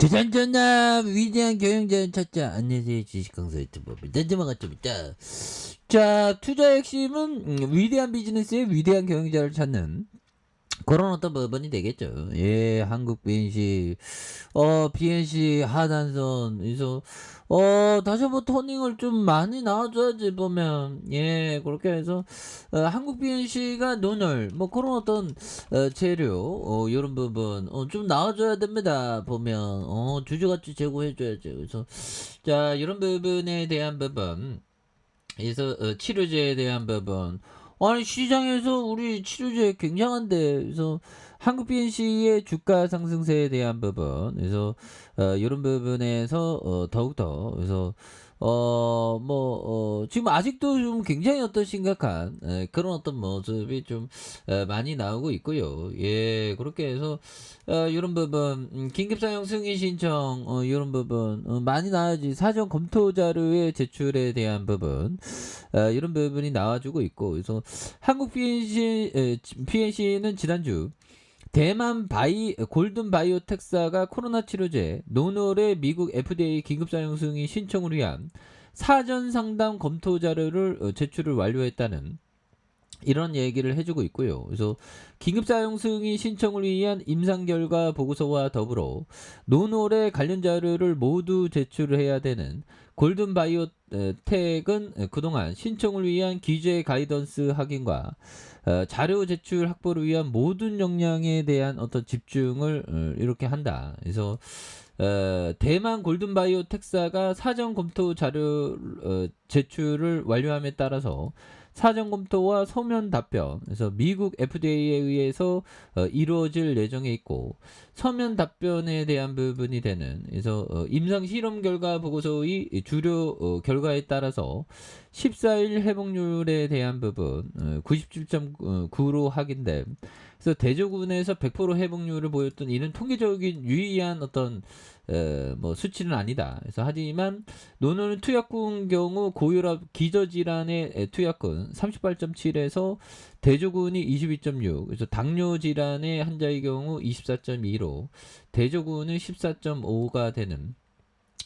대단전남 위대한 경영자를 찾자. 안녕하세요, 주식강사 유튜버 대단지마가 좀 있다. 자, 투자의 핵심은 위대한 비즈니스의 위대한 경영자를 찾는 그런 어떤 부분이 되겠죠. 예, 한국 BNC, BNC 하단선, 그래서, 다시 한번 토닝을 좀 많이 나와줘야지, 보면. 예, 그렇게 해서, 한국 BNC가 논을, 뭐, 그런 어떤, 재료, 이런 부분, 좀 나와줘야 됩니다, 보면. 주주가치 제고해줘야죠. 그래서, 자, 이런 부분에 대한 부분. 그래서 치료제에 대한 부분, 아니 시장에서 우리 치료제 굉장한데, 그래서 한국 BNC의 주가 상승세에 대한 부분, 그래서 이런 부분에서 더욱더, 그래서 지금 아직도 좀 굉장히 어떤 심각한 그런 어떤 모습이 좀 많이 나오고 있고요. 예, 그렇게 해서 이런 부분, 긴급사용 승인 신청, 이런 부분 많이 나와야지. 사전 검토 자료의 제출에 대한 부분, 이런 부분이 나와주고 있고, 그래서 한국 PNC는 지난주 대만 골든 바이오텍사가 코로나 치료제 노놀의 미국 FDA 긴급 사용 승인 신청을 위한 사전 상담 검토 자료를 제출을 완료했다는 이런 얘기를 해주고 있고요. 그래서 긴급 사용 승인 신청을 위한 임상 결과 보고서와 더불어 노놀의 관련 자료를 모두 제출을 해야 되는 골든 바이오텍은 그동안 신청을 위한 기재 가이던스 확인과 자료 제출 확보를 위한 모든 역량에 대한 어떤 집중을 이렇게 한다. 그래서 대만 골든바이오텍사가 사전 검토 자료 제출을 완료함에 따라서 사전 검토와 서면 답변, 그래서 미국 FDA에 의해서 이루어질 예정에 있고, 서면 답변에 대한 부분이 되는, 그래서 임상 실험 결과 보고서의 주요 결과에 따라서 14일 회복률에 대한 부분 97.9로 확인됨. 그래서 대조군에서 100% 회복률을 보였던 이는 통계적인 유의한 어떤 수치는 아니다. 그래서 하지만 논어는 투약군 경우 고혈압 기저질환의 투약군 38.7에서 대조군이 22.6, 그래서 당뇨 질환의 환자의 경우 24.2로 대조군은 14.5가 되는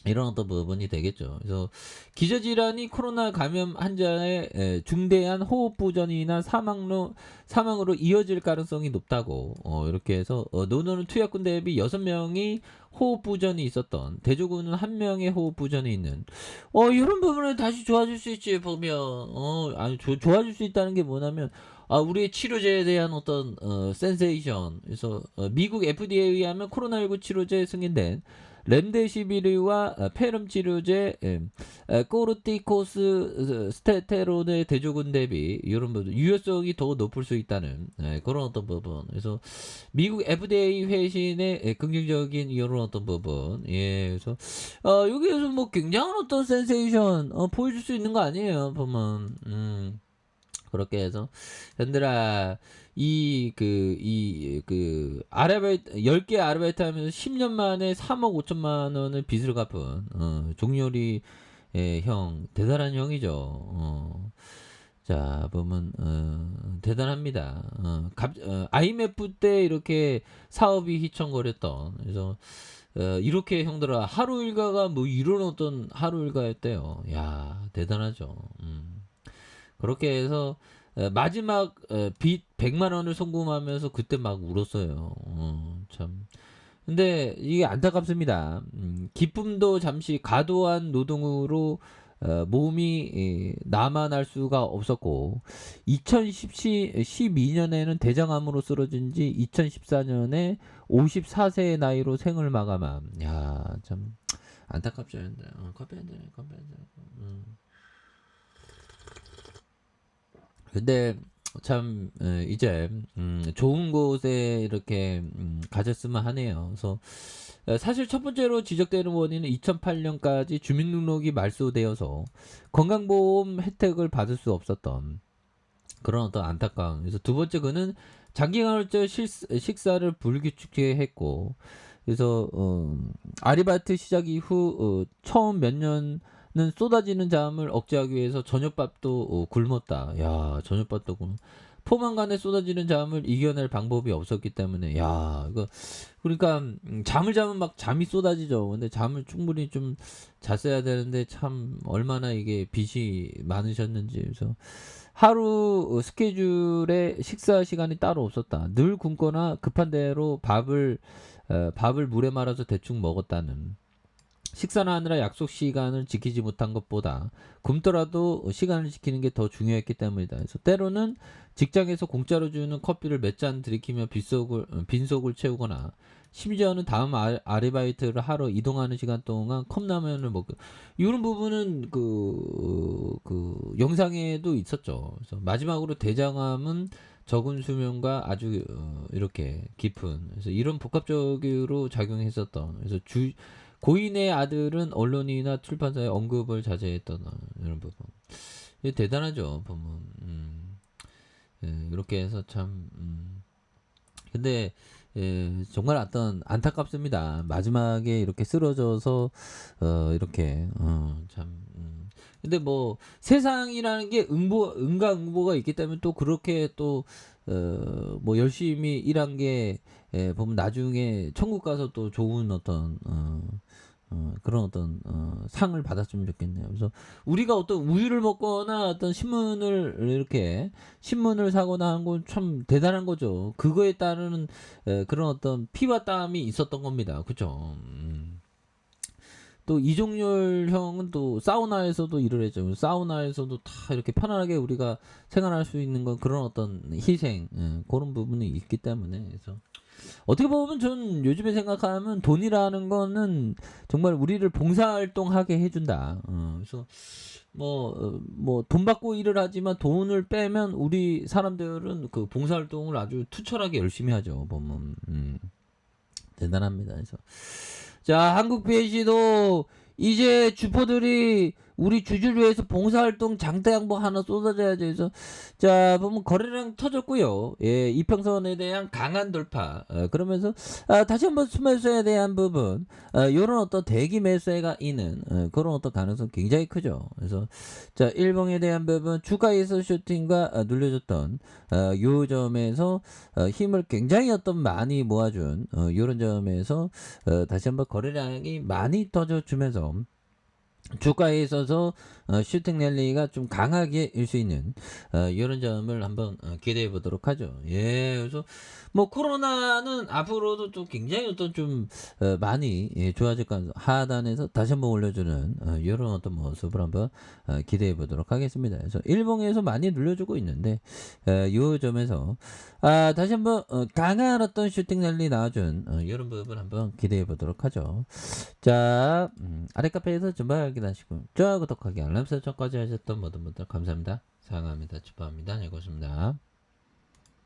이런 어떤 부분이 되겠죠. 그래서 기저질환이 코로나 감염 환자의 중대한 호흡부전이나 사망으로 이어질 가능성이 높다고 이렇게 해서 논어는 투약군 대비 6명이 호흡부전이 있었던, 대조군은 1명의 호흡부전이 있는 이런 부분을 다시 좋아질 수 있지. 보면 좋아질 수 있다는 게 뭐냐면, 우리의 치료제에 대한 어떤 센세이션. 그래서 미국 FDA에 의하면 코로나19 치료제 승인된 렘데시비르와 페름 치료제, 코르티코스 스테테론의 대조군 대비 이런 부분 유효성이 더 높을 수 있다는 그런 어떤 부분. 그래서 미국 FDA 회신의 긍정적인 이런 어떤 부분. 예, 그래서 여기에서 뭐 굉장한 어떤 센세이션 보여줄 수 있는 거 아니에요, 보면. 그렇게 해서 현들아, 아르바이트 10개 아르바이트 하면서 10년 만에 3억 5천만 원을 빚을 갚은 종료리 형, 대단한 형이죠. 자, 보면 대단합니다. IMF 때 이렇게 사업이 휘청거렸던, 그래서 이렇게 형들아 하루 일과가 뭐 이런 어떤 하루 일과였대요. 야, 대단하죠. 그렇게 해서 마지막 빚 100만 원을 송금하면서 그때 막 울었어요. 참. 근데 이게 안타깝습니다. 기쁨도 잠시 과도한 노동으로 몸이 남아날 수가 없었고, 2012년에는 대장암으로 쓰러진 지 2014년에 54세의 나이로 생을 마감함. 야, 참 안타깝죠. 커피 한 잔, 커피 한 잔. 근데 참 이제 좋은 곳에 이렇게 가졌으면 하네요. 그래서 사실 첫 번째로 지적되는 원인은 2008년까지 주민등록이 말소되어서 건강보험 혜택을 받을 수 없었던 그런 어떤 안타까움. 그래서 두 번째, 그는 장기간헐적 식사를 불규칙하게 했고, 그래서 아르바이트 시작 이후 처음 몇 년은 쏟아지는 잠을 억제하기 위해서 저녁밥도 굶었다. 야, 저녁밥도 포만감에 쏟아지는 잠을 이겨낼 방법이 없었기 때문에 야 이거 그러니까 잠을 자면 막 잠이 쏟아지죠. 근데 잠을 충분히 좀 잤어야 되는데 참 얼마나 이게 빚이 많으셨는지. 그래서 하루 스케줄에 식사 시간이 따로 없었다. 늘 굶거나 급한 대로 밥을 물에 말아서 대충 먹었다는. 식사나 하느라 약속 시간을 지키지 못한 것보다 굶더라도 시간을 지키는 게 더 중요했기 때문이다. 그래서 때로는 직장에서 공짜로 주는 커피를 몇 잔 들이키며 빈속을 채우거나 심지어는 다음 아르바이트를 하러 이동하는 시간 동안 컵라면을 먹고 이런 부분은 그 영상에도 있었죠. 그래서 마지막으로 대장암은 적은 수면과 아주 이렇게 깊은 그래서 이런 복합적으로 작용했었던 그래서 고인의 아들은 언론이나 출판사에 언급을 자제했던 이런 부분. 이게 대단하죠, 보면. 예, 이렇게 해서 참, 근데, 예, 정말 어떤 안타깝습니다. 마지막에 이렇게 쓰러져서, 이렇게, 참, 근데 뭐, 세상이라는 게 응가응보가 있기 때문에 또 그렇게 또, 뭐, 열심히 일한 게, 예, 보면 나중에 천국 가서 또 좋은 어떤, 그런 어떤 상을 받았으면 좋겠네요. 그래서 우리가 어떤 우유를 먹거나 어떤 신문을 사거나 한 건 참 대단한 거죠. 그거에 따르는 그런 어떤 피와 땀이 있었던 겁니다. 그죠? 또 이종렬 형은 또 사우나에서도 일을 했죠. 사우나에서도 다 이렇게 편안하게 우리가 생활할 수 있는 건 그런 어떤 희생 그런 부분이 있기 때문에 그래서 어떻게 보면 전 요즘에 생각하면 돈이라는 거는 정말 우리를 봉사활동하게 해준다. 그래서 뭐 돈 받고 일을 하지만 돈을 빼면 우리 사람들은 그 봉사활동을 아주 투철하게 열심히 하죠. 보면 대단합니다. 그래서 자 한국 BNC도 이제 주포들이 우리 주주를 위해서 봉사활동 장대 양보 하나 쏟아져야죠. 그래서 자 보면 거래량 터졌고요. 예, 이평선에 대한 강한 돌파. 그러면서 다시 한번 수매수에 대한 부분, 이런 어떤 대기 매수가 있는 그런 어떤 가능성 굉장히 크죠. 그래서 자 일봉에 대한 부분 주가에서 슈팅과 눌려줬던 요 점에서 힘을 굉장히 어떤 많이 모아준 이런 점에서 다시 한번 거래량이 많이 터져주면서 주가에 있어서 슈팅 랠리가 좀 강하게 일 수 있는 이런 점을 한번 기대해 보도록 하죠. 예, 그래서 뭐 코로나는 앞으로도 또 굉장히 어떤 좀 많이 좋아질 것 같아서 하단에서 다시 한번 올려주는 이런 어떤 모습을 한번 기대해 보도록 하겠습니다. 그래서 일봉에서 많이 눌려주고 있는데 이 점에서 다시 한번 강한 어떤 슈팅 랠리 나와준 이런 부분 한번 기대해 보도록 하죠. 자, 아래 카페에서 전방 확인하시고, 좋아요, 구독하기, 알람 설정까지 하셨던 모든 분들 감사합니다. 사랑합니다. 축하합니다. 네, 고맙습니다.